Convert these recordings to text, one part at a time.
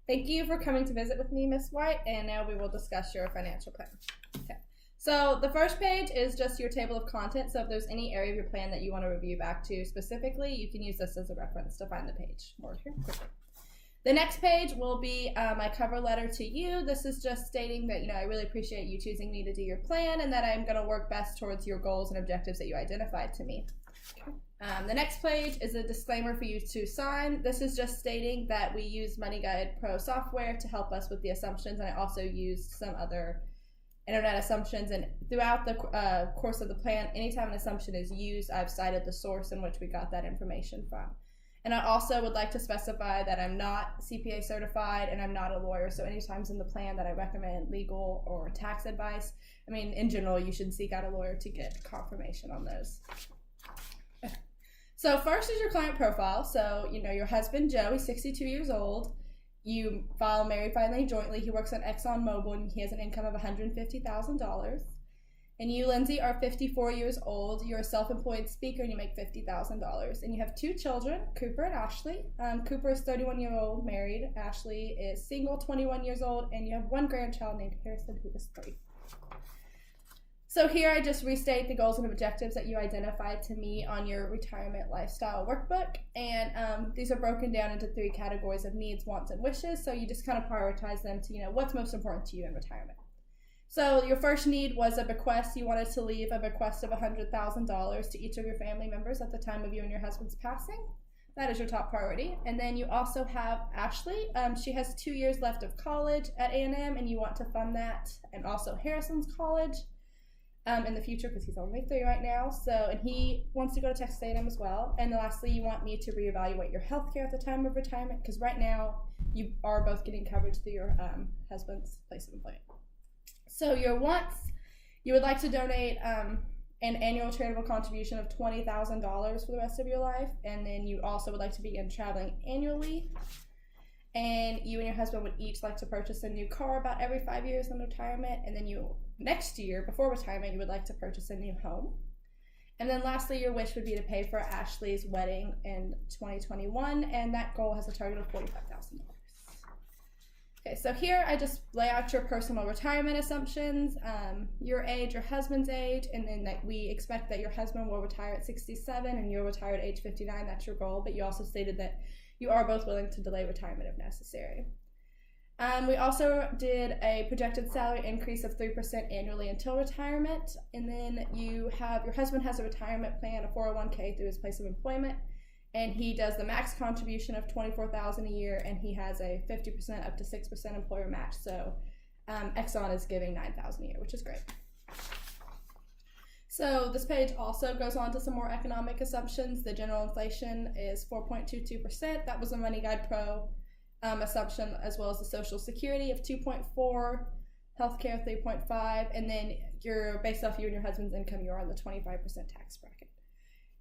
Thank you for coming to visit with me, Miss White, and now we will discuss your financial plan. Okay. So the first page is just your table of contents. So if there's any area of your plan that you want to review back to specifically, you can use this as a reference to find the page more here quickly. The next page will be my cover letter to you. This is just stating that, I really appreciate you choosing me to do your plan and that I'm going to work best towards your goals and objectives that you identified to me. Okay. The next page is a disclaimer for you to sign. This is just stating that we use Money Guide Pro software to help us with the assumptions, and I also used some other internet assumptions. And throughout the course of the plan, anytime an assumption is used, I've cited the source in which we got that information from. And I also would like to specify that I'm not CPA certified and I'm not a lawyer, so any times in the plan that I recommend legal or tax advice, in general, you should seek out a lawyer to get confirmation on those. So first is your client profile. So, your husband, Joe, he's 62 years old. You file married, filing jointly. He works on ExxonMobil and he has an income of $150,000. And you, Lindsay, are 54 years old. You're a self-employed speaker and you make $50,000. And you have 2 children, Cooper and Ashley. Cooper is 31-year-old, married. Ashley is single, 21 years old. And you have 1 grandchild named Harrison, who is 3. So here I just restate the goals and objectives that you identified to me on your retirement lifestyle workbook. And these are broken down into 3 categories of needs, wants, and wishes. So you just kind of prioritize them to, what's most important to you in retirement. So your first need was a bequest. You wanted to leave a bequest of $100,000 to each of your family members at the time of you and your husband's passing. That is your top priority. And then you also have Ashley. She has 2 years left of college at A&M, and you want to fund that, and also Harrison's college. In the future, because he's only 3 right now, and he wants to go to Texas A&M as well. And lastly, you want me to reevaluate your health care at the time of retirement, because right now you are both getting coverage through your husband's place of employment. So your wants, you would like to donate an annual charitable contribution of $20,000 for the rest of your life, and then you also would like to begin traveling annually. And you and your husband would each like to purchase a new car about every 5 years in retirement. And then next year, before retirement, you would like to purchase a new home. And then lastly, your wish would be to pay for Ashley's wedding in 2021. And that goal has a target of $45,000. Okay, so here I just lay out your personal retirement assumptions, your age, your husband's age, and then that we expect that your husband will retire at 67 and you'll retire at age 59. That's your goal. But you also stated that you are both willing to delay retirement if necessary. We also did a projected salary increase of 3% annually until retirement. And then your husband has a retirement plan, a 401k through his place of employment. And he does the max contribution of $24,000 a year, and he has a 50% up to 6% employer match. So Exxon is giving $9,000 a year, which is great. So this page also goes on to some more economic assumptions. The general inflation is 4.22%. That was a Money Guide Pro assumption, as well as the Social Security of 2.4, healthcare 3.5, and then based off you and your husband's income, you're on the 25% tax bracket.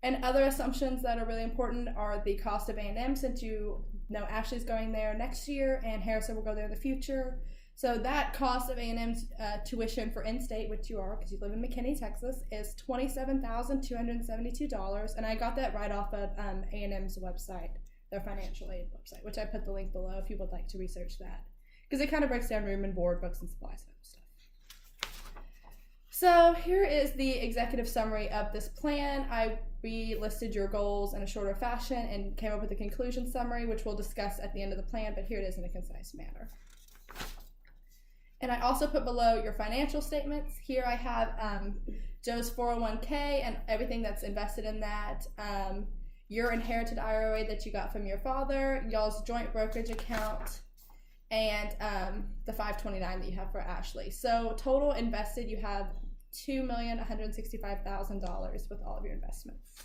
And other assumptions that are really important are the cost of A&M, since you know Ashley's going there next year and Harrison will go there in the future. So that cost of A&M's tuition for in-state, which you are because you live in McKinney, Texas, is $27,272. And I got that right off of A&M's website, their financial aid website, which I put the link below if you would like to research that. Because it kind of breaks down room and board, books and supplies and stuff. So here is the executive summary of this plan. I listed your goals in a shorter fashion and came up with a conclusion summary, which we'll discuss at the end of the plan, but here it is in a concise manner. And I also put below your financial statements. Here I have Joe's 401k and everything that's invested in that, your inherited IRA that you got from your father, y'all's joint brokerage account, and the 529 that you have for Ashley. So total invested, you have $2,165,000 with all of your investments.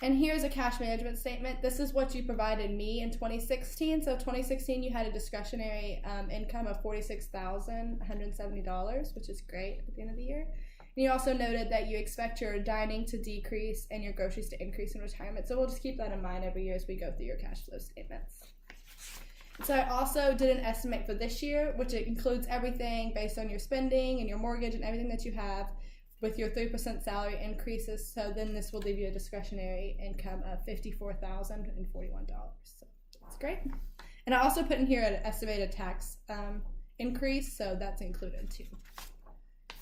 And here's a cash management statement. This is what you provided me in 2016. So 2016, you had a discretionary income of $46,170, which is great at the end of the year. And you also noted that you expect your dining to decrease and your groceries to increase in retirement. So we'll just keep that in mind every year as we go through your cash flow statements. So I also did an estimate for this year, which includes everything based on your spending and your mortgage and everything that you have, with your 3% salary increases. So then this will leave you a discretionary income of $54,041. So that's great. And I also put in here an estimated tax increase, so that's included too.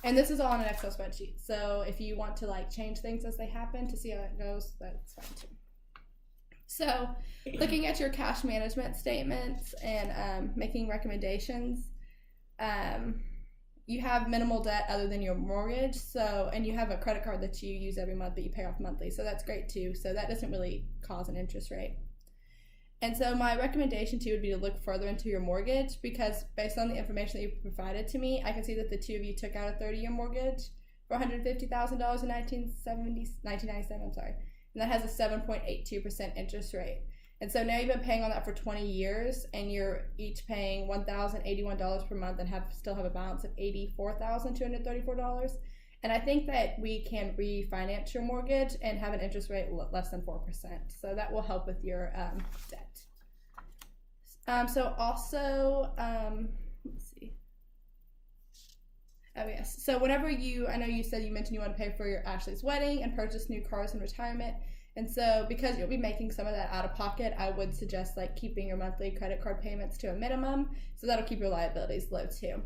And this is all on an Excel spreadsheet, so if you want to like change things as they happen to see how it goes, that's fine too. So looking at your cash management statements and making recommendations, you have minimal debt other than your mortgage, so, and you have a credit card that you use every month that you pay off monthly, so that's great too. So that doesn't really cause an interest rate. And so my recommendation to you would be to look further into your mortgage, because based on the information that you provided to me, I can see that the two of you took out a 30-year mortgage for $150,000 in 1997, and that has a 7.82% interest rate. And so now you've been paying on that for 20 years, and you're each paying $1,081 per month and still have a balance of $84,234. And I think that we can refinance your mortgage and have an interest rate less than 4%. So that will help with your debt. So also, let's see. Oh yes. So whenever I know you mentioned you want to pay for your Ashley's wedding and purchase new cars in retirement. And so because you'll be making some of that out of pocket, I would suggest like keeping your monthly credit card payments to a minimum. So that'll keep your liabilities low too.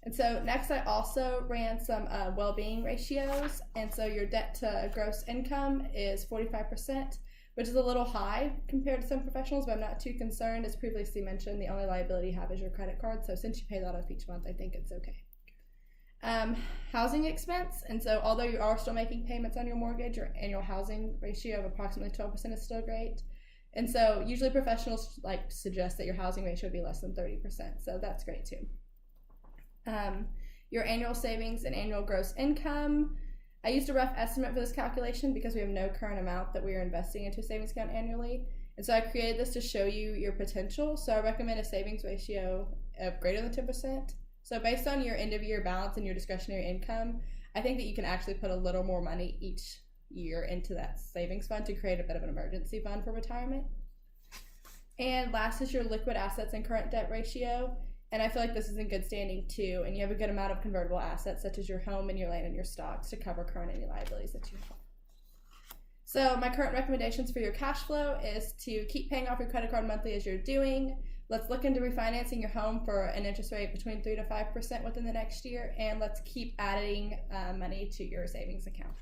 And so next, I also ran some well-being ratios. And so your debt to gross income is 45%, which is a little high compared to some professionals, but I'm not too concerned. As previously mentioned, the only liability you have is your credit card. So since you pay that off each month, I think it's okay. Housing expense. And so although you are still making payments on your mortgage, your annual housing ratio of approximately 12% is still great. And so usually professionals like suggest that your housing ratio would be less than 30%. So that's great too. Your annual savings and annual gross income. I used a rough estimate for this calculation because we have no current amount that we are investing into a savings account annually. And so I created this to show you your potential. So I recommend a savings ratio of greater than 10%. So based on your end of year balance and your discretionary income, I think that you can actually put a little more money each year into that savings fund to create a bit of an emergency fund for retirement. And last is your liquid assets and current debt ratio. And I feel like this is in good standing too, and you have a good amount of convertible assets such as your home and your land and your stocks to cover current any liabilities that you have. So my current recommendations for your cash flow is to keep paying off your credit card monthly as you're doing. Let's look into refinancing your home for an interest rate between 3 to 5% within the next year, and let's keep adding money to your savings account.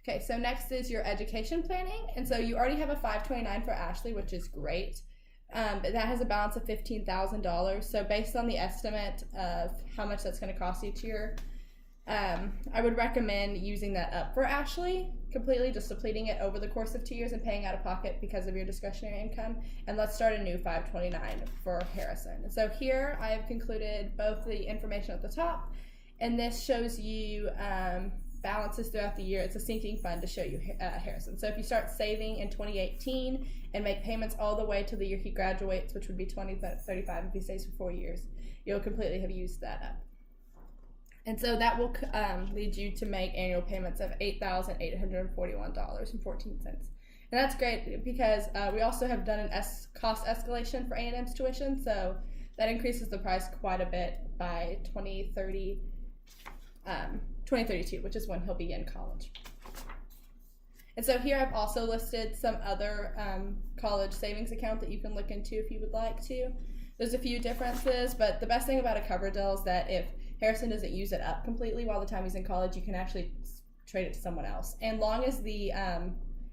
Okay, so next is your education planning. And so you already have a 529 for Ashley, which is great. But that has a balance of $15,000. So based on the estimate of how much that's going to cost each year, I would recommend using that up for Ashley completely, just depleting it over the course of 2 years and paying out of pocket because of your discretionary income. And let's start a new 529 for Harrison. So here I have concluded both the information at the top, and this shows you balances throughout the year. It's a sinking fund to show you Harrison. So if you start saving in 2018 and make payments all the way to the year he graduates, which would be 2035 if he stays for 4 years, you'll completely have used that up. And so that will lead you to make annual payments of $8,841.14. And that's great because we also have done an cost escalation for A&M's tuition, so that increases the price quite a bit by 2032, which is when he'll be in college. And so here I've also listed some other college savings account that you can look into if you would like to. There's a few differences, but the best thing about a cover deal is that if Harrison doesn't use it up completely while the time he's in college, you can actually trade it to someone else. And long as the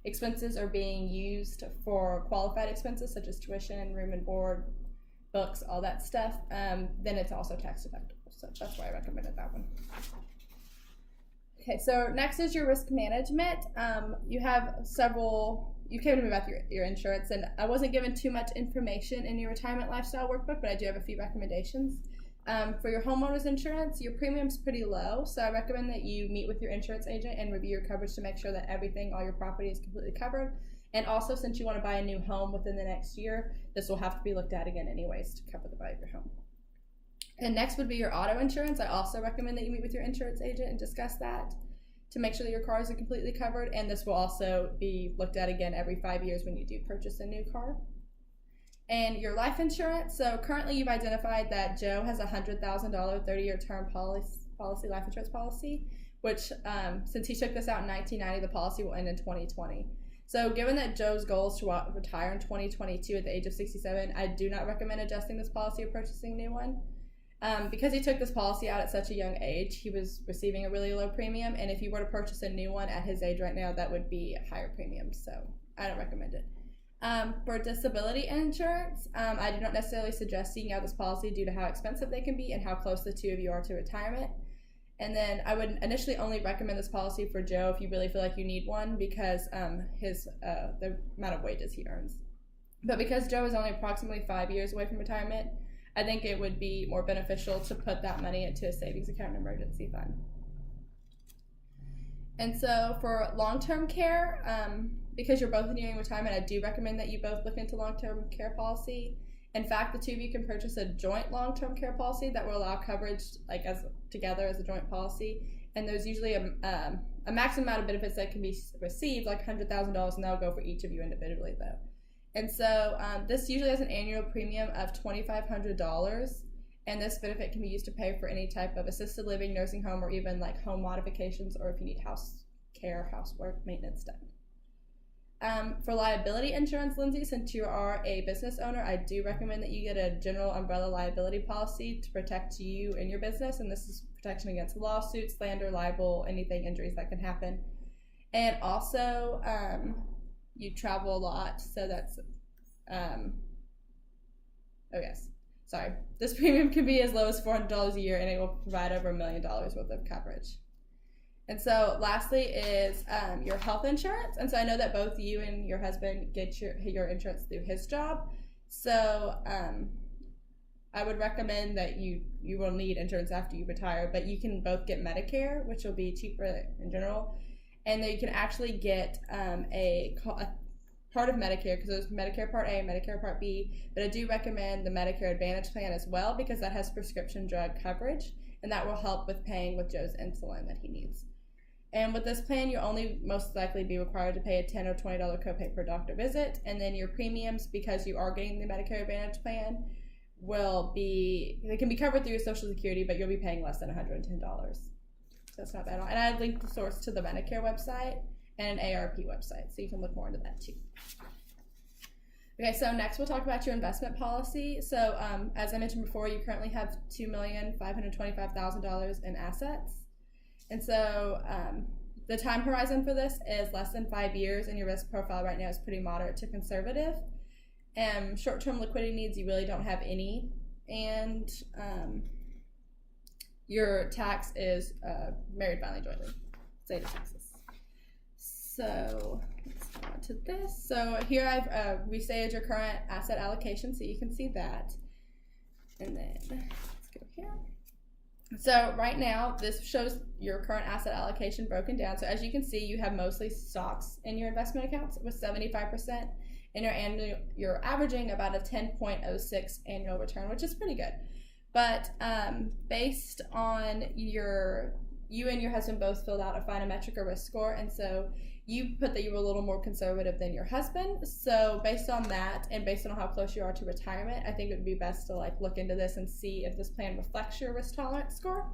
expenses are being used for qualified expenses such as tuition, room and board, books, all that stuff, then it's also tax deductible. So that's why I recommended that one. Okay, so next is your risk management. You came to me about your insurance, and I wasn't given too much information in your retirement lifestyle workbook, but I do have a few recommendations. For your homeowner's insurance, your premium's pretty low, so I recommend that you meet with your insurance agent and review your coverage to make sure that all your property is completely covered. And also, since you want to buy a new home within the next year, this will have to be looked at again anyways to cover the value of your home. And next would be your auto insurance. I also recommend that you meet with your insurance agent and discuss that to make sure that your cars are completely covered. And this will also be looked at again every 5 years when you do purchase a new car. And your life insurance. So currently you've identified that Joe has a $100,000 30-year term policy life insurance policy, which since he took this out in 1990, the policy will end in 2020. So given that Joe's goal is to retire in 2022 at the age of 67, I do not recommend adjusting this policy or purchasing a new one. Because he took this policy out at such a young age, he was receiving a really low premium, and if you were to purchase a new one at his age right now, that would be a higher premium, so I don't recommend it. For disability insurance, I do not necessarily suggest seeking out this policy due to how expensive they can be and how close the two of you are to retirement. And then I would initially only recommend this policy for Joe if you really feel like you need one, because the amount of wages he earns. But because Joe is only approximately 5 years away from retirement, I think it would be more beneficial to put that money into a savings account and emergency fund. And so for long-term care, because you're both nearing retirement, I do recommend that you both look into long-term care policy. In fact, the two of you can purchase a joint long-term care policy that will allow coverage together as a joint policy. And there's usually a maximum amount of benefits that can be received, like $100,000, and that'll go for each of you individually, though. And so this usually has an annual premium of $2,500, and this benefit can be used to pay for any type of assisted living, nursing home, or even like home modifications, or if you need house care, housework, maintenance done. For liability insurance, Lindsay, since you are a business owner, I do recommend that you get a general umbrella liability policy to protect you and your business, and this is protection against lawsuits, slander, libel, anything, injuries that can happen. And also, you travel a lot, so that's, this premium can be as low as $400 a year, and it will provide over $1 million worth of coverage. And so lastly is your health insurance. And so I know that both you and your husband get your insurance through his job. So I would recommend that you will need insurance after you retire, but you can both get Medicare, which will be cheaper in general. And then you can actually get a part of Medicare, because there's Medicare Part A and Medicare Part B, but I do recommend the Medicare Advantage plan as well, because that has prescription drug coverage, and that will help with paying with Joe's insulin that he needs. And with this plan, you'll only most likely be required to pay a $10 or $20 copay per doctor visit, and then your premiums, because you are getting the Medicare Advantage plan, they can be covered through your Social Security, but you'll be paying less than $110. So that's not bad. And I linked the source to the Medicare website and an ARP website, so you can look more into that too. Okay, so next we'll talk about your investment policy. So as I mentioned before, you currently have $2,525,000 in assets. And so the time horizon for this is less than 5 years, and your risk profile right now is pretty moderate to conservative. Short-term liquidity needs, you really don't have any. And your tax is married, filing jointly, state of Texas. So let's go on to this. So here I've restated your current asset allocation, so you can see that. And then let's go here. So right now, this shows your current asset allocation broken down. So as you can see, you have mostly stocks in your investment accounts with 75%, and you're averaging about a 10.06 annual return, which is pretty good. But based on you and your husband both filled out a phonometric or risk score, and so you put that you were a little more conservative than your husband. So based on that, and based on how close you are to retirement, I think it would be best to look into this and see if this plan reflects your risk tolerance score.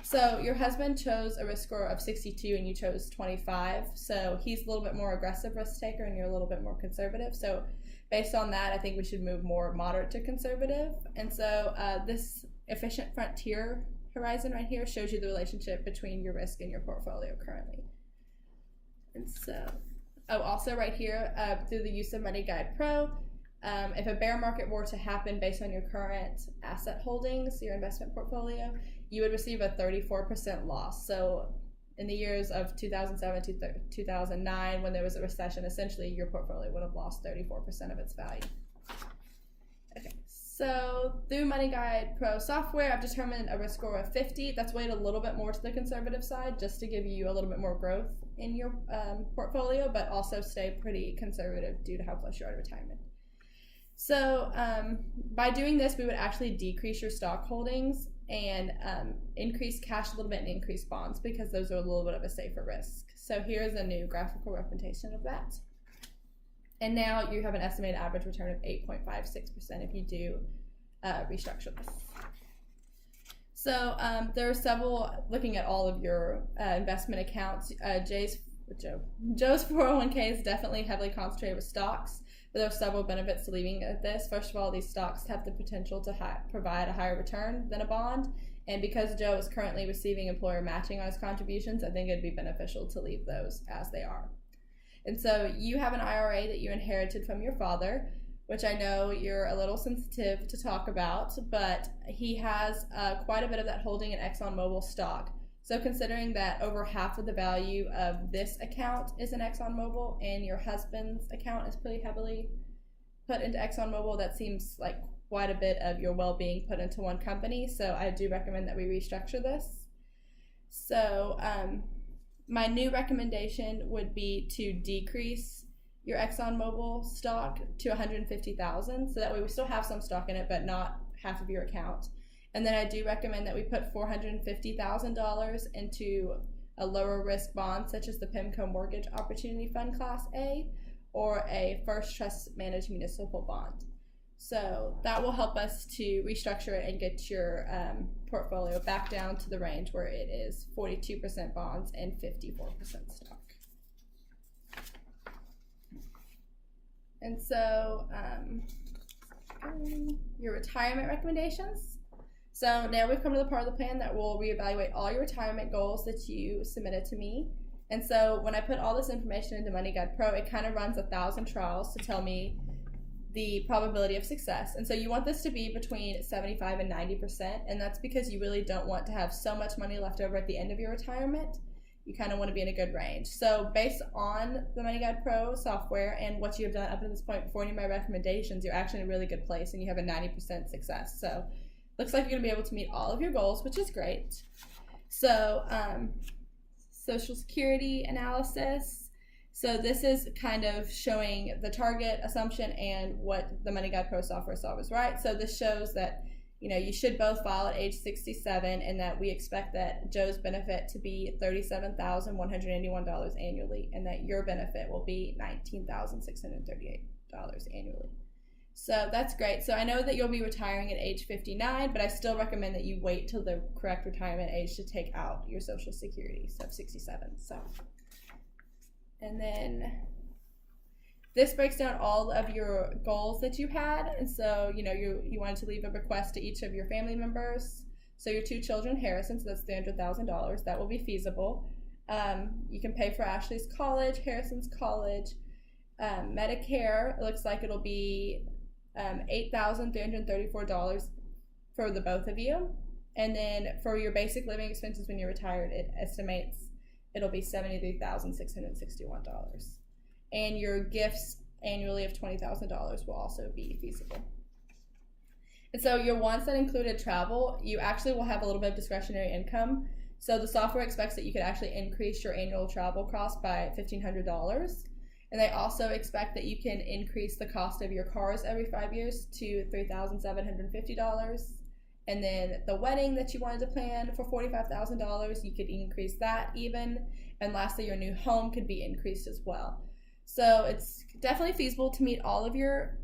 So your husband chose a risk score of 62 and you chose 25. So he's a little bit more aggressive risk taker and you're a little bit more conservative. So based on that, I think we should move more moderate to conservative. And so this efficient frontier horizon right here shows you the relationship between your risk and your portfolio currently. And so, also right here, through the use of Money Guide Pro, if a bear market were to happen based on your current asset holdings, your investment portfolio, you would receive a 34% loss. So in the years of 2007 to 2009, when there was a recession, essentially your portfolio would have lost 34% of its value. Okay, so through Money Guide Pro software, I've determined a risk score of 50. That's weighted a little bit more to the conservative side, just to give you a little bit more growth in your portfolio, but also stay pretty conservative due to how close you are to retirement. So by doing this, we would actually decrease your stock holdings and increase cash a little bit and increase bonds, because those are a little bit of a safer risk. So here's a new graphical representation of that. And now you have an estimated average return of 8.56% if you do restructure this. So there are several, looking at all of your investment accounts, Jay's with Joe. Joe's 401k is definitely heavily concentrated with stocks, but there are several benefits to leaving this. First of all, these stocks have the potential to provide a higher return than a bond, and because Joe is currently receiving employer matching on his contributions, I think it'd be beneficial to leave those as they are. And so you have an IRA that you inherited from your father, which I know you're a little sensitive to talk about, but he has quite a bit of that holding in ExxonMobil stock. So considering that over half of the value of this account is in ExxonMobil and your husband's account is pretty heavily put into ExxonMobil, that seems like quite a bit of your well-being put into one company. So I do recommend that we restructure this. So my new recommendation would be to decrease your ExxonMobil stock to $150,000, so that way we still have some stock in it, but not half of your account. And then I do recommend that we put $450,000 into a lower risk bond, such as the PIMCO Mortgage Opportunity Fund Class A, or a First Trust Managed Municipal Bond. So that will help us to restructure it and get your portfolio back down to the range where it is 42% bonds and 54% stock. And so your retirement recommendations. So now we've come to the part of the plan that will reevaluate all your retirement goals that you submitted to me. And so when I put all this information into Money Guide Pro, it kind of runs 1,000 trials to tell me the probability of success. And so you want this to be between 75 and 90%, and that's because you really don't want to have so much money left over at the end of your retirement. You kind of want to be in a good range. So based on the Money Guide Pro software and what you have done up to this point before any of my recommendations, you're actually in a really good place and you have a 90% success. So looks like you're going to be able to meet all of your goals, which is great. So Social Security analysis. So this is kind of showing the target assumption and what the Money Guide Pro software saw was right. So this shows that you should both file at age 67, and that we expect that Joe's benefit to be $37,181 annually, and that your benefit will be $19,638 annually. So that's great. So I know that you'll be retiring at age 59, but I still recommend that you wait till the correct retirement age to take out your Social Security, so 67. And then this breaks down all of your goals that you had. And so, you wanted to leave a bequest to each of your family members. So your 2 children, Harrison, so that's $300,000. That will be feasible. You can pay for Ashley's college, Harrison's college, Medicare. It looks like it'll be $8,334 for the both of you. And then for your basic living expenses when you're retired, it estimates it'll be $73,661. And your gifts annually of $20,000 will also be feasible. And so your ones that included travel, you actually will have a little bit of discretionary income. So the software expects that you could actually increase your annual travel cost by $1,500. And they also expect that you can increase the cost of your cars every 5 years to $3,750. And then the wedding that you wanted to plan for $45,000, you could increase that even. And lastly, your new home could be increased as well. So it's definitely feasible to meet all of your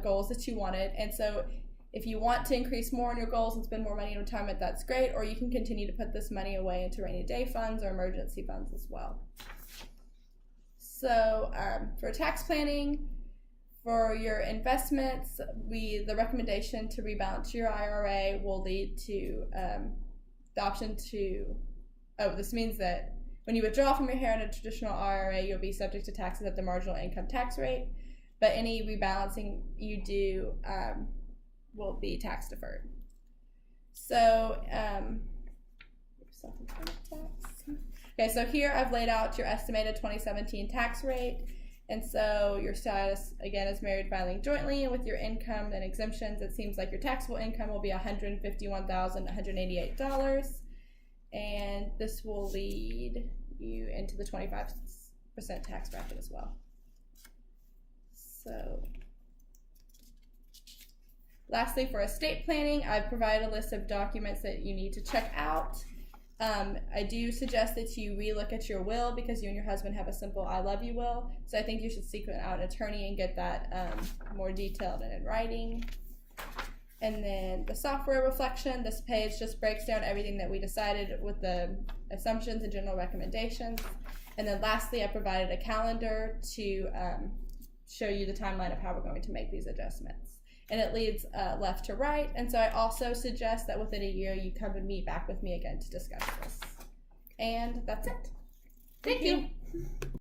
goals that you wanted. And so if you want to increase more on your goals and spend more money in retirement, that's great. Or you can continue to put this money away into rainy day funds or emergency funds as well. So for tax planning, for your investments, the recommendation to rebalance your IRA will lead to the option to, this means that when you withdraw from your inherited traditional IRA, you'll be subject to taxes at the marginal income tax rate, but any rebalancing you do will be tax deferred. So, okay, so here I've laid out your estimated 2017 tax rate. And so your status, again, is married filing jointly, and with your income and exemptions, it seems like your taxable income will be $151,188. And this will lead you into the 25% tax bracket as well. So lastly, for estate planning, I've provided a list of documents that you need to check out. I do suggest that you relook at your will because you and your husband have a simple I love you will. So I think you should seek out an attorney and get that more detailed and in writing. And then the software reflection, this page just breaks down everything that we decided with the assumptions and general recommendations. And then lastly, I provided a calendar to show you the timeline of how we're going to make these adjustments. And it leads left to right. And so I also suggest that within a year you come and meet back with me again to discuss this. And that's it. Thank you.